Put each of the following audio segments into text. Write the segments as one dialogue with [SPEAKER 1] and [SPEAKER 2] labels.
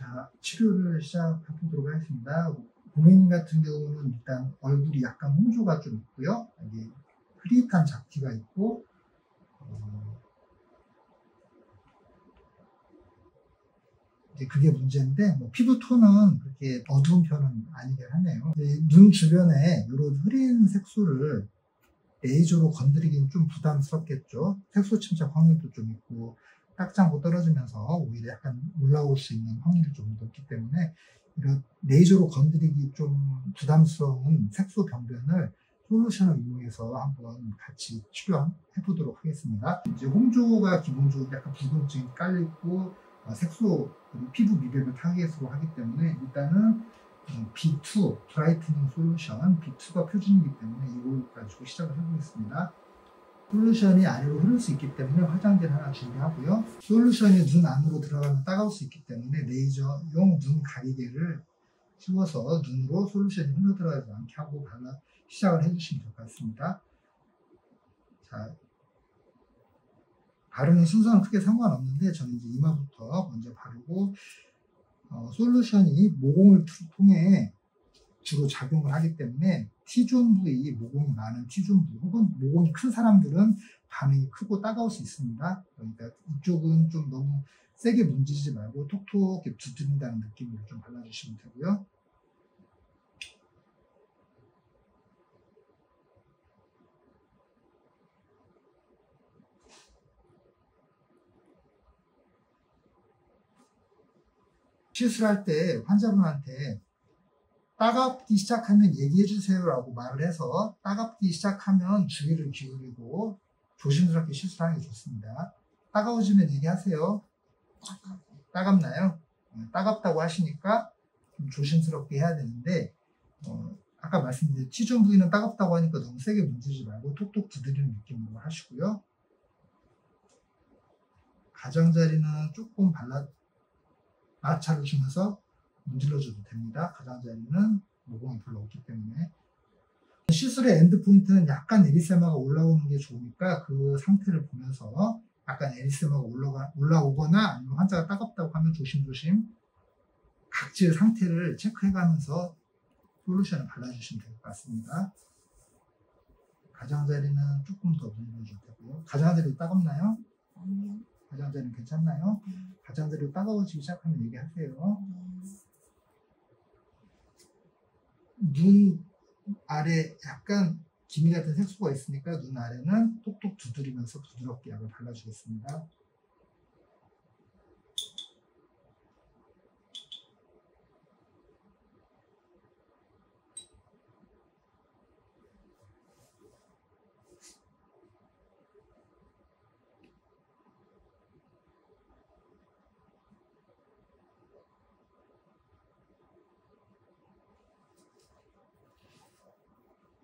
[SPEAKER 1] 자, 치료를 시작해 보도록 하겠습니다. 고객님 같은 경우는 일단 얼굴이 약간 홍조가 좀 있고요. 여기 흐릿한 잡티가 있고, 이제 그게 문제인데, 피부 톤은 그렇게 어두운 편은 아니긴 하네요. 눈 주변에 이런 흐린 색소를 레이저로 건드리기는 좀 부담스럽겠죠. 색소 침착 확률도 좀 있고, 딱장고 떨어지면서 오히려 약간 올라올 수 있는 확률이 좀 높기 때문에 이런 레이저로 건드리기 좀 부담스러운 색소 병변을 솔루션을 이용해서 한번 같이 치료해 보도록 하겠습니다. 이제 홍조가 기본적으로 약간 붉은증이 깔리고 색소 피부 미백을 타겟으로 하기 때문에 일단은 B2 브라이트닝 솔루션 B2가 표준이기 때문에 이걸 가지고 시작을 해보겠습니다. 솔루션이 아래로 흐를 수 있기 때문에 화장지를 하나 준비하고요. 솔루션이 눈 안으로 들어가면 따가울 수 있기 때문에 레이저용 눈 가리개를 씌워서 눈으로 솔루션이 흘러들어가지 않게 하고 시작을 해주시면 될 것 같습니다. 자, 바르는 순서는 크게 상관없는데 저는 이제 이마부터 먼저 바르고 솔루션이 모공을 통해 주로 작용을 하기 때문에 T존 부위, 모공이 많은 T존 부위 혹은 모공이 큰 사람들은 반응이 크고 따가울 수 있습니다. 그러니까 이쪽은 좀 너무 세게 문지르지 말고 톡톡 두드린다는 느낌으로 좀 발라주시면 되고요. 시술할 때 환자분한테 따갑기 시작하면 얘기해주세요 라고 말을 해서 따갑기 시작하면 주의를 기울이고 조심스럽게 시술하는 게 좋습니다. 따가워지면 얘기하세요. 따갑나요? 따갑다고 하시니까 좀 조심스럽게 해야 되는데 아까 말씀드린 T존 부위는 따갑다고 하니까 너무 세게 문지르지 말고 톡톡 두드리는 느낌으로 하시고요. 가장자리는 조금 마찰을 주면서 문질러줘도 됩니다. 가장자리는 모공이 별로 없기 때문에. 시술의 엔드포인트는 약간 에리세마가 올라오는 게 좋으니까 그 상태를 보면서 약간 에리세마가 올라오거나 아니면 환자가 따갑다고 하면 조심조심 각질 상태를 체크해가면서 솔루션을 발라주시면 될 것 같습니다. 가장자리는 조금 더 문질러줘도 되고요. 가장자리 따갑나요?
[SPEAKER 2] 아니요.
[SPEAKER 1] 가장자리는 괜찮나요? 가장자리로 따가워지기 시작하면 얘기하세요. 눈 아래 약간 기미 같은 색소가 있으니까 눈 아래는 톡톡 두드리면서 부드럽게 약을 발라주겠습니다.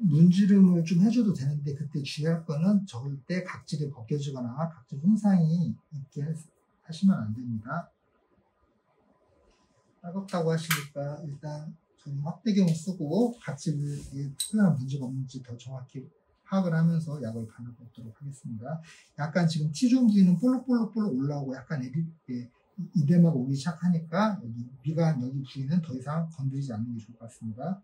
[SPEAKER 1] 문지름을 좀 해줘도 되는데 그때 주의할 거는 절대 각질이 벗겨지거나 각질 손상이 있게 하시면 안 됩니다. 따갑다고 하시니까 일단 저는 확대경을 쓰고 각질에 특별한 문제가 없는지 더 정확히 파악을 하면서 약을 발라보도록 하겠습니다. 약간 지금 T존 부위는 볼록볼록 올라오고 약간 이데마가 오기 시작하니까 여기 미간 여기 부위는 더 이상 건드리지 않는 게 좋을 것 같습니다.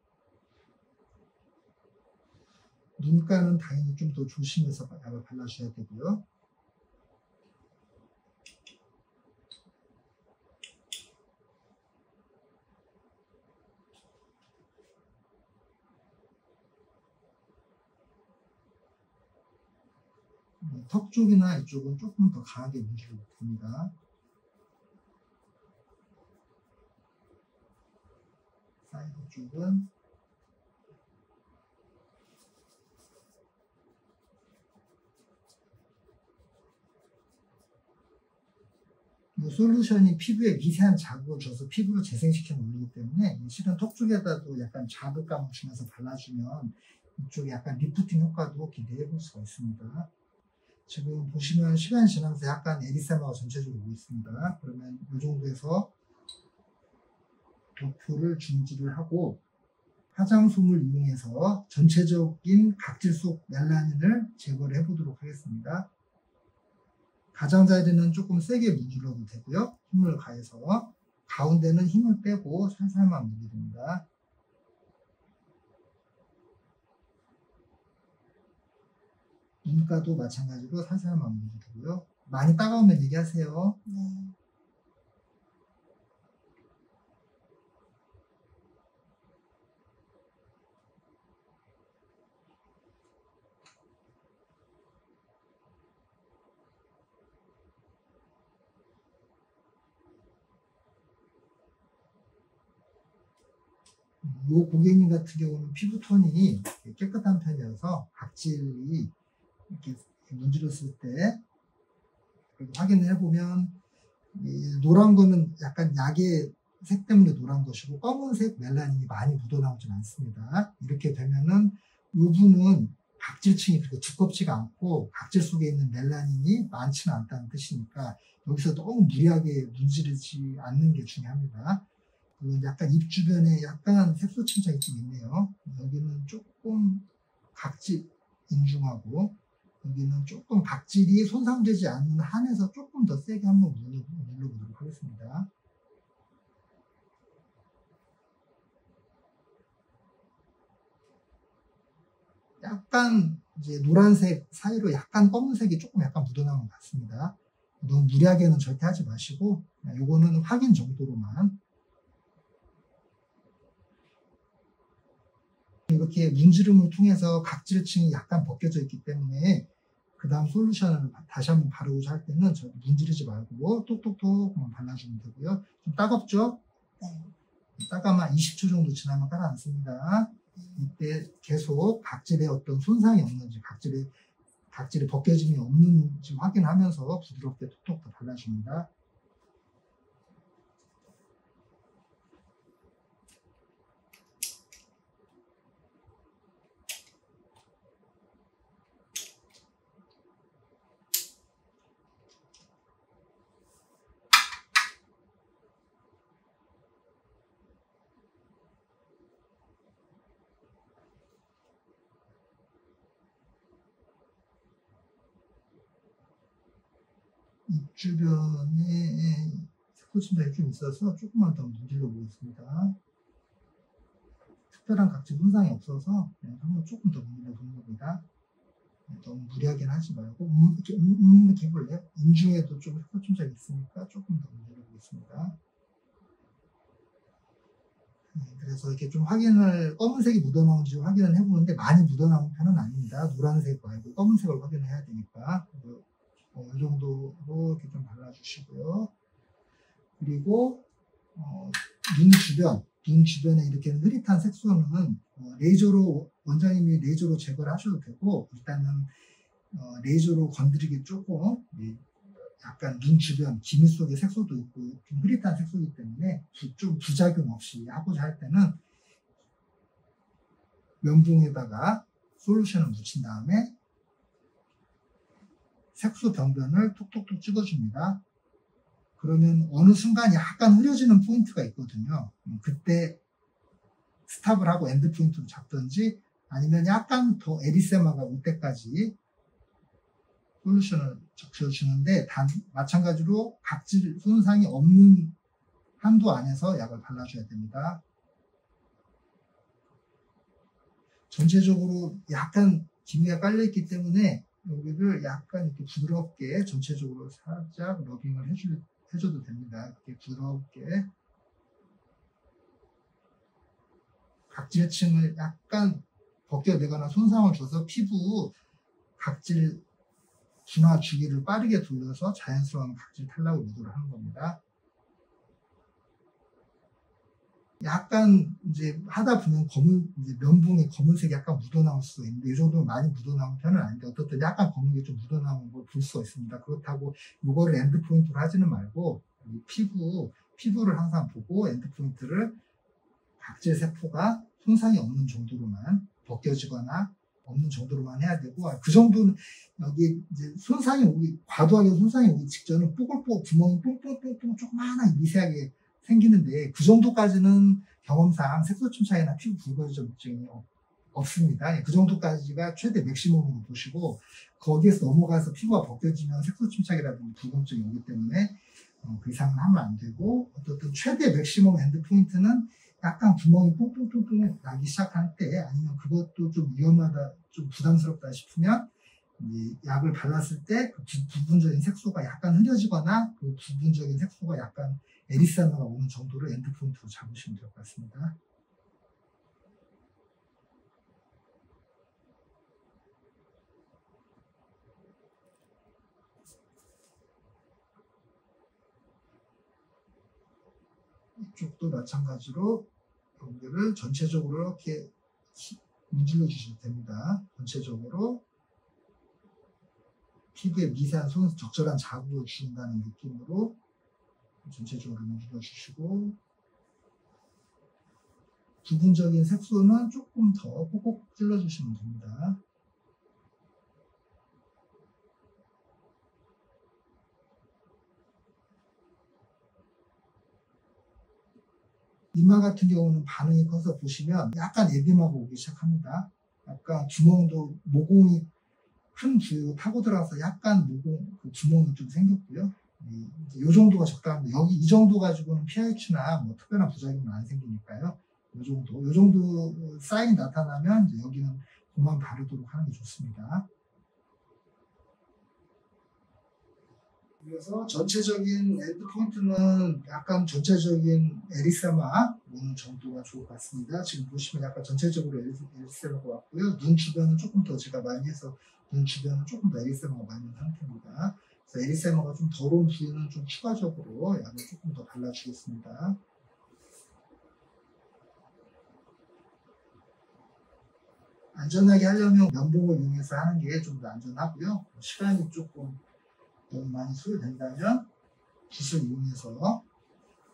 [SPEAKER 1] 눈가는 당연히 좀 더 조심해서 약을 발라주셔야 되고요. 턱 쪽이나 이쪽은 조금 더 강하게 문질러도 됩니다. 사이드 쪽은 이 솔루션이 피부에 미세한 자극을 줘서 피부를 재생시켜 올리기 때문에 실은 턱 쪽에다도 약간 자극감을 주면서 발라주면 이쪽에 약간 리프팅 효과도 기대해 볼 수가 있습니다. 지금 보시면 시간이 지나면서 약간 에리세마가 전체적으로 오고 있습니다. 그러면 이 정도에서 도표를 중지를 하고 화장솜을 이용해서 전체적인 각질 속 멜라닌을 제거를 해보도록 하겠습니다. 가장자리는 조금 세게 문질러도 되고요. 힘을 가해서 가운데는 힘을 빼고 살살만 문지릅니다. 눈가도 마찬가지로 살살만 문지르고요. 많이 따가우면 얘기하세요.
[SPEAKER 2] 네.
[SPEAKER 1] 이 고객님 같은 경우는 피부톤이 깨끗한 편이어서 각질이 이렇게 문지렀을 때 확인을 해보면 이 노란 거는 약간 약의 색 때문에 노란 것이고 검은색 멜라닌이 많이 묻어나오진 않습니다. 이렇게 되면은 이 부분은 각질층이 그렇게 두껍지가 않고 각질 속에 있는 멜라닌이 많지는 않다는 뜻이니까 여기서 너무 무리하게 문지르지 않는 게 중요합니다. 약간 입 주변에 약간 색소 침착이 좀 있네요. 여기는 조금 각질 인중하고 여기는 조금 각질이 손상되지 않는 한에서 조금 더 세게 한번 눌러보도록 하겠습니다. 약간 이제 노란색 사이로 약간 검은색이 조금 약간 묻어나온 것 같습니다. 너무 무리하게는 절대 하지 마시고 요거는 확인 정도로만 이렇게 문지름을 통해서 각질층이 약간 벗겨져 있기 때문에 그 다음 솔루션을 다시 한번 바르고자 할 때는 문지르지 말고 톡톡톡 발라주면 되고요. 좀 따갑죠?
[SPEAKER 2] 네.
[SPEAKER 1] 따가면 20초 정도 지나면 가라앉습니다. 이때 계속 각질에 어떤 손상이 없는지 각질이 벗겨짐이 없는지 확인하면서 부드럽게 톡톡 발라줍니다. 입 주변에 색소 침착이 좀 있어서 조금만 더 문질러 보겠습니다. 특별한 각질 손상이 없어서 한번 조금 더 문질러 보는 겁니다. 너무 무리하게는 하지 말고 이렇게 해볼래요? 인중에도 좀 색소 침착이 있으니까 조금 더 문질러 보겠습니다. 그래서 이렇게 좀 검은색이 묻어나오는지 확인을 해보는데 많이 묻어나온 편은 아닙니다. 노란색 말고 검은색을 확인해야 되니까. 이 정도로 이렇게 좀 발라주시고요. 그리고 눈 주변에 이렇게 흐릿한 색소는 원장님이 레이저로 제거를 하셔도 되고 일단은 레이저로 건드리기 조금 약간 눈 주변 기미 속에 색소도 있고 좀 흐릿한 색소이기 때문에 좀 부작용 없이 하고자 할 때는 면봉에다가 솔루션을 묻힌 다음에 색소 병변을 톡톡톡 찍어줍니다. 그러면 어느 순간 약간 흐려지는 포인트가 있거든요. 그때 스탑을 하고 엔드 포인트로 잡든지 아니면 약간 더 에리세마가 올 때까지 솔루션을 적셔주는데 마찬가지로 각질 손상이 없는 한도 안에서 약을 발라줘야 됩니다. 전체적으로 약간 기미가 깔려있기 때문에 여기를 약간 이렇게 부드럽게 전체적으로 살짝 러빙을 해줘도 됩니다. 이렇게 부드럽게 각질층을 약간 벗겨내거나 손상을 줘서 피부 각질 진화 주기를 빠르게 돌려서 자연스러운 각질 탈락을 유도를 하는 겁니다. 약간 이제 하다 보면 이제 면봉에 검은색이 약간 묻어나올 수가 있는데 이 정도면 많이 묻어나온 편은 아닌데 어떨 때 약간 검은 게 좀 묻어나온 걸 볼 수가 있습니다. 그렇다고 이거를 엔드 포인트로 하지는 말고 피부를 항상 보고 엔드 포인트를 각질 세포가 손상이 없는 정도로만 벗겨지거나 없는 정도로만 해야 되고 그 정도는 여기 이제 과도하게 손상이 오기 직전은 뽀글뽀글 구멍이 뽕뽕뽕뽕 조그마하게 미세하게 생기는데 그 정도까지는 경험상 색소 침착이나 피부 붉어짐증이 없습니다. 그 정도까지가 최대 맥시멈으로 보시고 거기에서 넘어가서 피부가 벗겨지면 색소 침착이라든지 붉음증이 오기 때문에 그 이상은 하면 안 되고, 어떻든 최대 맥시멈 엔드 포인트는 약간 구멍이 뽕뽕뽕뽕 나기 시작할 때, 아니면 그것도 좀 위험하다, 좀 부담스럽다 싶으면 이제 약을 발랐을 때 그 부분적인 색소가 약간 흐려지거나 그 부분적인 색소가 약간 에리사마가 오는 정도로 엔드 포인트로 잡으시면 될 것 같습니다. 이쪽도 마찬가지로 여기를 전체적으로 이렇게 문질러 주시면 됩니다. 전체적으로 피부에 미세한 적절한 자극을 준다는 느낌으로 전체적으로 문질러 주시고, 부분적인 색소는 조금 더 꼭꼭 찔러 주시면 됩니다. 이마 같은 경우는 반응이 커서 보시면 약간 에디마가 오기 시작합니다. 약간 주먹도 모공이 큰 부위로 타고 들어가서 약간 모공, 그 주먹이 좀 생겼고요. 이 정도가 적당합니다. 여기 이 정도 가지고는 pH나 뭐 특별한 부작용은 안 생기니까요. 요 정도 사인이 나타나면 이제 여기는 그만 바르도록 하는 게 좋습니다. 그래서 전체적인 엔드 포인트는 약간 전체적인 에리세마 오는 정도가 좋을 것 같습니다. 지금 보시면 약간 전체적으로 에리세마가 왔고요. 눈 주변은 조금 더 제가 많이 해서 눈 주변은 조금 더 에리세마가 많은 상태입니다. 그래서 에리세마가 좀 더러운 부위는 좀 추가적으로 약을 조금 더 발라주겠습니다. 안전하게 하려면 면봉을 이용해서 하는 게 좀 더 안전하고요. 시간이 조금 너무 많이 소요된다면 붓을 이용해서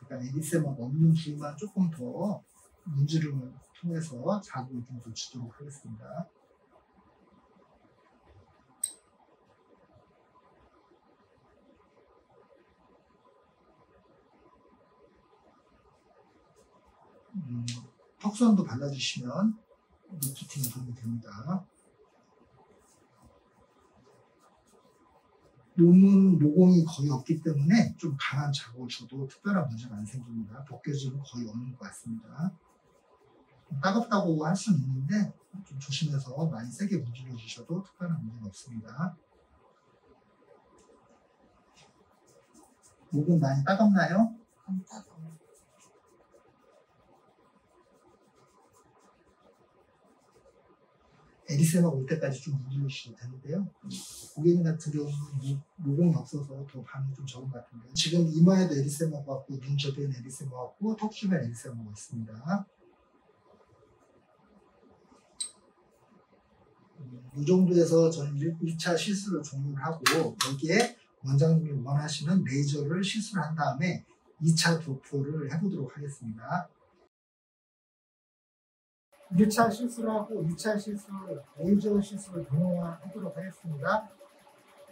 [SPEAKER 1] 약간 에리세마가 없는 부위만 조금 더 문지름을 통해서 자극을 좀 더 주도록 하겠습니다. 턱선도 발라주시면 리프팅에 도움이 됩니다. 몸은 모공이 거의 없기 때문에 좀 강한 자극을 줘도 특별한 문제가 안 생깁니다. 벗겨짐은 거의 없는 것 같습니다. 따갑다고 할 수는 있는데 좀 조심해서 많이 세게 문질러 주셔도 특별한 문제는 없습니다. 목은 많이 따갑나요?
[SPEAKER 2] 안 따가워요.
[SPEAKER 1] 에리세마가 올 때까지 좀 문질러 주셔도 되는데요. 고객님 같은 경우는 모공이 없어서 더 반응이 좀 적은 것 같은데, 지금 이마에도 에리세마가 왔고 눈 주변에 에리세마가 왔고 턱 주변에 에리세마가 있습니다. 이 정도에서 저는 1차 시술을 종료를 하고, 여기에 원장님이 원하시는 레이저를 시술을 한 다음에 2차 도포를 해보도록 하겠습니다. 1차 시술하고 2차 시술, 레이저 시술을 병행하도록 하겠습니다.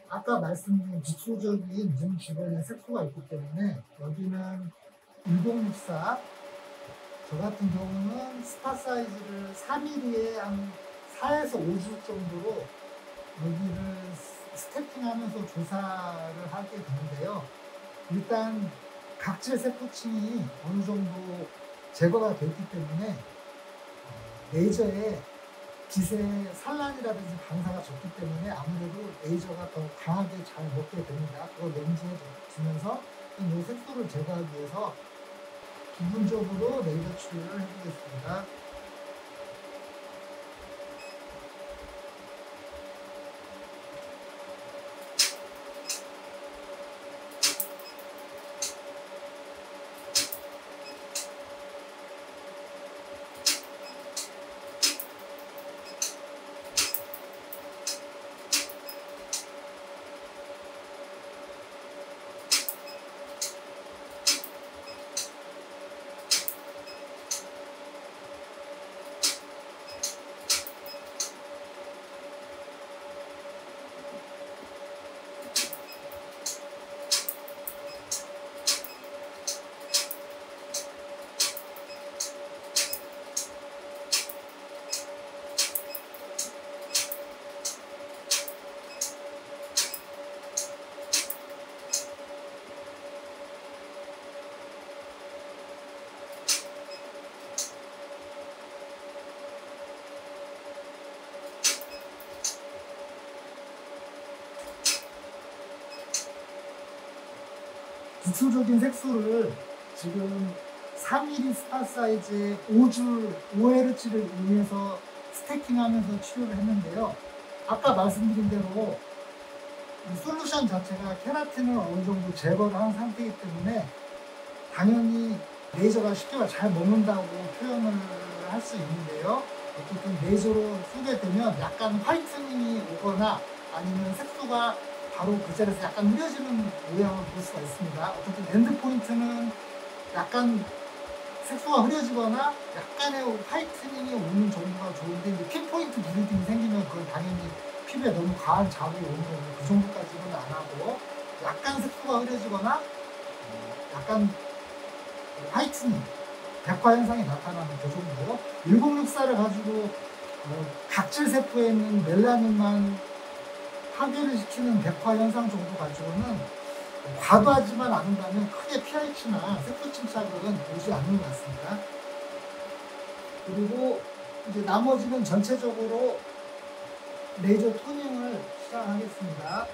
[SPEAKER 1] 아까 말씀드린 직소적인 눈 주변에 색소가 있기 때문에 여기는 1064, 저 같은 경우는 스파 사이즈를 3mm에 한 4에서 5주 정도로 여기를 스태핑하면서 조사를 하게 되는데요. 일단 각질 세포층이 어느 정도 제거가 됐기 때문에 레이저에 빛의 산란이라든지 방사가 적기 때문에 아무래도 레이저가 더 강하게 잘 먹게 됩니다. 그걸 염두에 두면서 이 색소를 제거하기 위해서 부분적으로 레이저 치료를 해보겠습니다. 국소적인 색소를 지금 3mm 스팟 사이즈의 5줄 5Hz를 이용해서 스태킹하면서 치료를 했는데요. 아까 말씀드린 대로 이 솔루션 자체가 케라틴을 어느 정도 제거를 한 상태이기 때문에 당연히 레이저가 쉽게 잘 먹는다고 표현을 할 수 있는데요. 어쨌든 레이저로 쏘게 되면 약간 화이트닝이 오거나 아니면 색소가 바로 그 자리에서 약간 흐려지는 모양을 볼 수가 있습니다. 어쨌든 엔드 포인트는 약간 색소가 흐려지거나 약간의 화이트닝이 오는 정도가 좋은데, 이제 핀포인트 블리딩이 생기면 그건 당연히 피부에 너무 과한 자극이 오는 거고 그 정도까지는 안 하고, 약간 색소가 흐려지거나 약간 화이트닝, 백화 현상이 나타나는 그 정도요. 1064를 가지고 각질 세포에 있는 멜라닌만 파괴를 시키는 백화 현상 정도 가지고는 과도하지만 않는다면 크게 pH나 세포 침착은 오지 않는 것 같습니다. 그리고 이제 나머지는 전체적으로 레이저 토닝을 시작하겠습니다.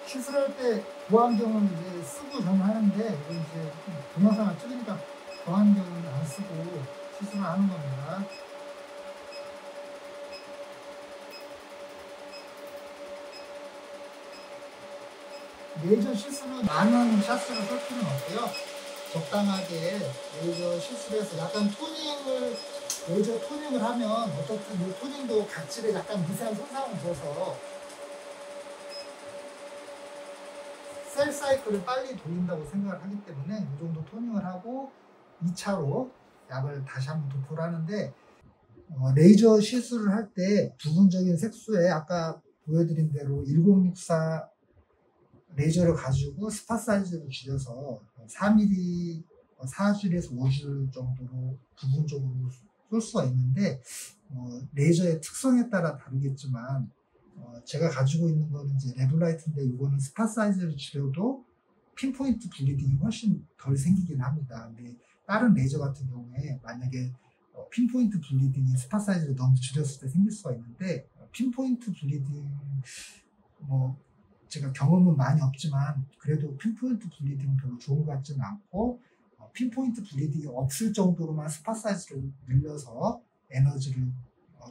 [SPEAKER 1] 시술할 때 보안경은 이제 쓰고 저는 하는데, 이건 이제 동영상을 찍으니까 보안경은 안 쓰고 시술을 하는 겁니다. 레이저 시술은 많은 샷수를 쏠 필요는 없고요. 적당하게 레이저 시술해서 약간 레이저 토닝을 하면 어떻든 이 토닝도 각질에 약간 미세한 손상을 줘서 셀 사이클을 빨리 돌린다고 생각을 하기 때문에 이 정도 토닝을 하고 2차로 약을 다시 한번 도포를 하는데, 레이저 시술을 할 때 부분적인 색소에 아까 보여드린 대로 1064 레이저를 가지고 스팟 사이즈를 줄여서 4mm 4줄에서 5줄 정도로 부분적으로 쏠 수가 있는데, 레이저의 특성에 따라 다르겠지만 제가 가지고 있는 거는 이제 레드라이트인데, 이거는 스팟 사이즈를 줄여도 핀포인트 블리딩이 훨씬 덜 생기긴 합니다. 근데 다른 레이저 같은 경우에 만약에 핀포인트 블리딩이 스팟 사이즈를 너무 줄였을 때 생길 수가 있는데, 핀포인트 블리딩 제가 경험은 많이 없지만 그래도 핀포인트 블리딩은 별로 좋은 것 같지는 않고, 핀포인트 블리딩이 없을 정도로만 스팟 사이즈를 늘려서 에너지를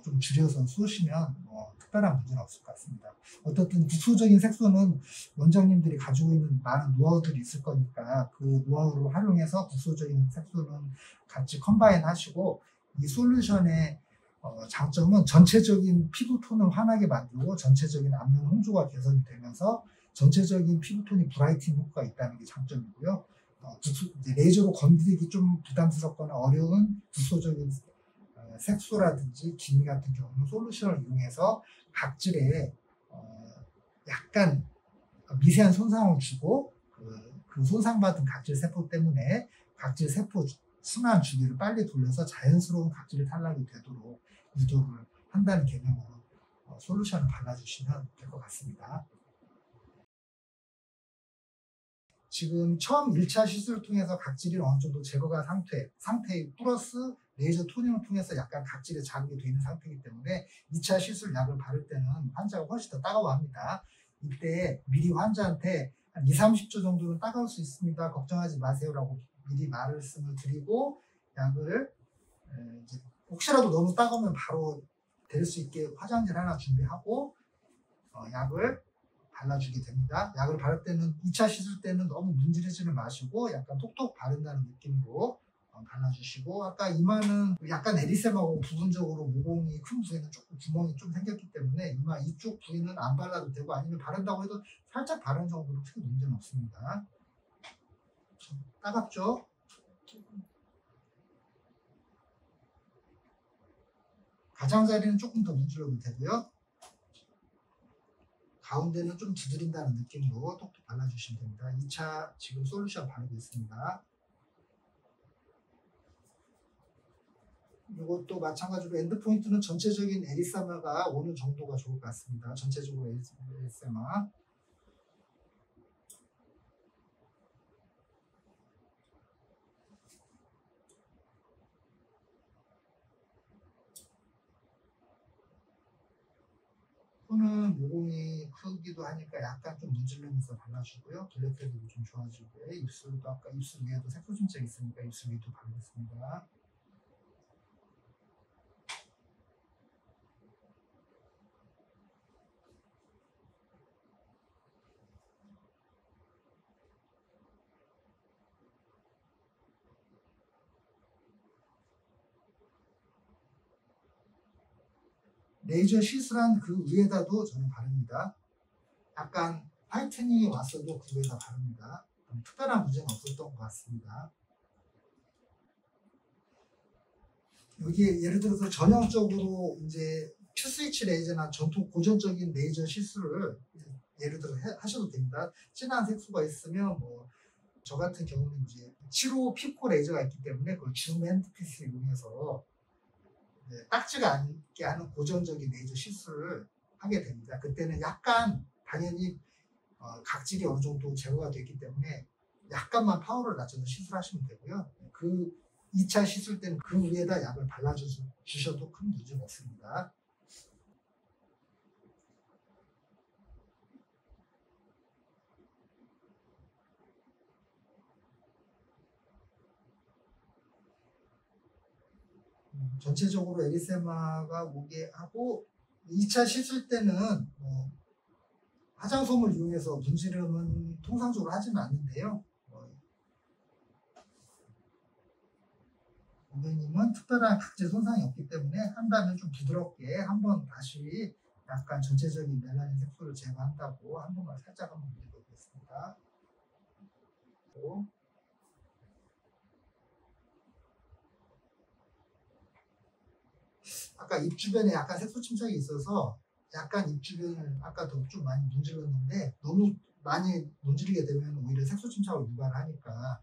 [SPEAKER 1] 좀 줄여서 쏘시면 특별한 문제는 없을 것 같습니다. 어떻든 국소적인 색소는 원장님들이 가지고 있는 많은 노하우들이 있을 거니까 그 노하우를 활용해서 국소적인 색소는 같이 컴바인 하시고, 이 솔루션의 장점은 전체적인 피부톤을 환하게 만들고 전체적인 안면 홍조가 개선이 되면서 전체적인 피부톤이 브라이팅 효과가 있다는 게 장점이고요. 이제 레이저로 건드리기 좀 부담스럽거나 어려운 국소적인 색소라든지 기미 같은 경우는 솔루션을 이용해서 각질에 약간 미세한 손상을 주고 그 손상받은 각질 세포 때문에 각질 세포 순환 주기를 빨리 돌려서 자연스러운 각질이 탈락이 되도록 유도를 한다는 개념으로 솔루션을 발라주시면 될 것 같습니다. 지금 처음 1차 시술을 통해서 각질이 어느 정도 제거가 상태 플러스 레이저 토닝을 통해서 약간 각질에 자극이 되는 상태이기 때문에 2차 시술 약을 바를 때는 환자가 훨씬 더 따가워합니다. 이때 미리 환자한테 한 2, 30초 정도는 따가울 수 있습니다. 걱정하지 마세요라고 미리 말씀을 드리고, 약을 이제 혹시라도 너무 따가우면 바로 될 수 있게 화장지를 하나 준비하고 약을 발라주게 됩니다. 약을 바를 때는 2차 시술 때는 너무 문지르지는 마시고 약간 톡톡 바른다는 느낌으로 발라주시고, 아까 이마는 약간 에리세마고 부분적으로 모공이 큰 부위는 조금 구멍이 좀 생겼기 때문에 이마 이쪽 부위는 안 발라도 되고, 아니면 바른다고 해도 살짝 바른 정도로 크게 문제는 없습니다. 따갑죠? 가장자리는 조금 더 문질러도 되고요. 가운데는 좀 두드린다는 느낌으로 톡톡 발라주시면 됩니다. 2차 지금 솔루션 바르고 있습니다. 이것도 마찬가지로 엔드포인트는 전체적인 에리세마가 어느 정도가 좋을 것 같습니다. 전체적으로 에리세마. 코는 모공이 크기도 하니까 약간 좀 문질르면서 발라주고요. 블랙헤드도 좀 좋아지고요. 입술도 아까 입술 위에도 색소 침착 있으니까 입술 위도 바르겠습니다. 레이저 시술한 그 위에다도 저는 바릅니다. 약간 화이트닝이 왔어도 그 위에다 바릅니다. 특별한 문제는 없었던 것 같습니다. 여기 예를 들어서 전형적으로 이제 큐스위치 레이저나 전통 고전적인 레이저 시술을 예를 들어 하셔도 됩니다. 진한 색소가 있으면 뭐 저 같은 경우는 이제 7호 피코 레이저가 있기 때문에 그걸 줌 핸드피스를 이용해서 딱지가 않게 하는 고전적인 레이저 시술을 하게 됩니다. 그때는 약간 당연히 각질이 어느 정도 제거가 됐기 때문에 약간만 파워를 낮춰서 시술하시면 되고요. 그 2차 시술 때는 그 위에다 약을 발라주셔도 큰 문제가 없습니다. 전체적으로 에리세마가 오게 하고 2차 시술 때는 화장솜을 이용해서 문지름은 통상적으로 하지는 않는데요. 고객님은 특별한 각질 손상이 없기 때문에 한다면 좀 부드럽게 한번 다시 약간 전체적인 멜라닌 색소를 제거한다고 한 번만 살짝 한번 눌러보겠습니다. 아까 입 주변에 약간 색소 침착이 있어서 약간 입 주변을 아까도 좀 많이 문질렀는데 너무 많이 문지르게 되면 오히려 색소 침착을 유발하니까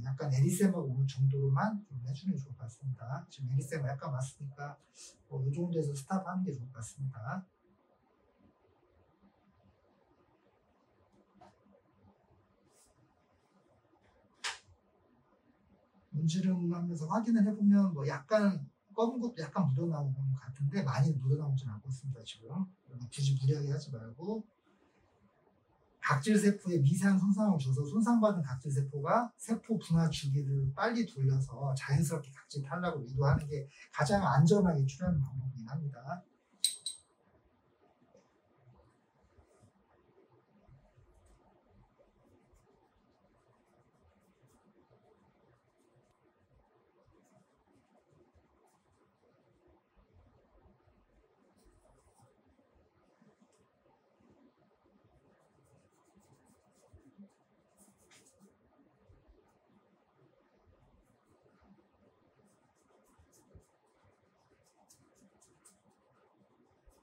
[SPEAKER 1] 약간 에리세마가 오는 정도로만 좀 해주는 게 좋을 것 같습니다. 지금 에리세마 약간 왔으니까 이 정도에서 스탑하는 게 좋을 것 같습니다. 문지름 하면서 확인을 해보면 뭐 약간 검은 것도 약간 묻어나오는 것 같은데 많이 묻어나오진 않고 있습니다. 지금 굳이 무리하게 하지 말고 각질세포에 미세한 손상을 줘서 손상받은 각질세포가 세포 분화 주기를 빨리 돌려서 자연스럽게 각질 탈락을 유도하는 게 가장 안전하게 치료하는 방법이긴 합니다.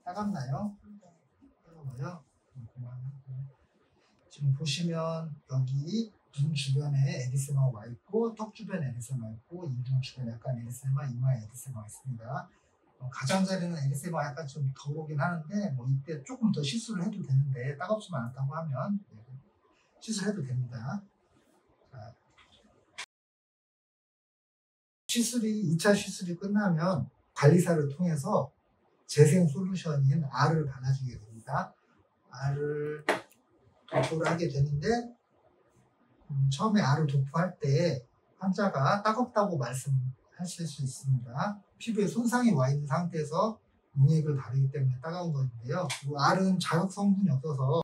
[SPEAKER 1] 따갑나요? 따가워요? 지금 보시면 여기 눈 주변에 에리세마가 와 있고 턱 주변에 에리세마가 있고 인중 주변에 약간 에리세마, 이마에 에리세마가 있습니다. 가장자리는 에리세마가 약간 좀 더 오긴 하는데 뭐 이때 조금 더 시술을 해도 되는데 따갑지만 않다고 하면 시술해도 됩니다. 자, 2차 시술이 끝나면 관리사를 통해서 재생 솔루션인 R을 발라주게 됩니다. R을 도포를 하게 되는데 처음에 R을 도포할 때 환자가 따갑다고 말씀하실 수 있습니다. 피부에 손상이 와 있는 상태에서 용액을 바르기 때문에 따가운 것인데요. R은 자극 성분이 없어서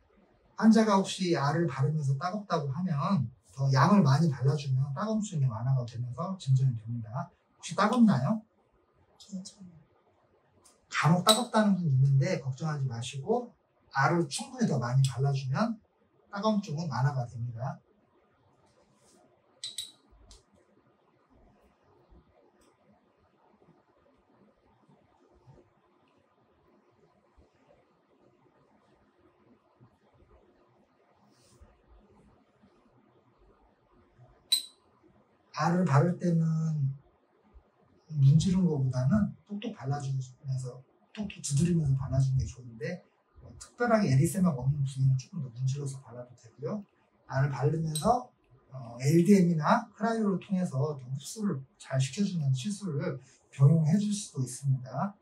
[SPEAKER 1] 환자가 혹시 R을 바르면서 따갑다고 하면 더 양을 많이 발라주면 따가움증이 완화가 되면서 진정이 됩니다. 혹시 따갑나요?
[SPEAKER 2] 괜찮아요.
[SPEAKER 1] 간혹 따갑다는 분 있는데 걱정하지 마시고 R을 충분히 더 많이 발라주면 따가움증은 완화가 됩니다. R을 바를 때는 문지른 것보다는 톡톡 발라주면서 톡톡 두드리면서 발라주는 게 좋은데 특별하게 에리세마가 없는 부위는 조금 더 문질러서 발라도 되고요. 알을 바르면서 LDM이나 크라이오를 통해서 더 흡수를 잘 시켜주는 시술을 병용해 줄 수도 있습니다.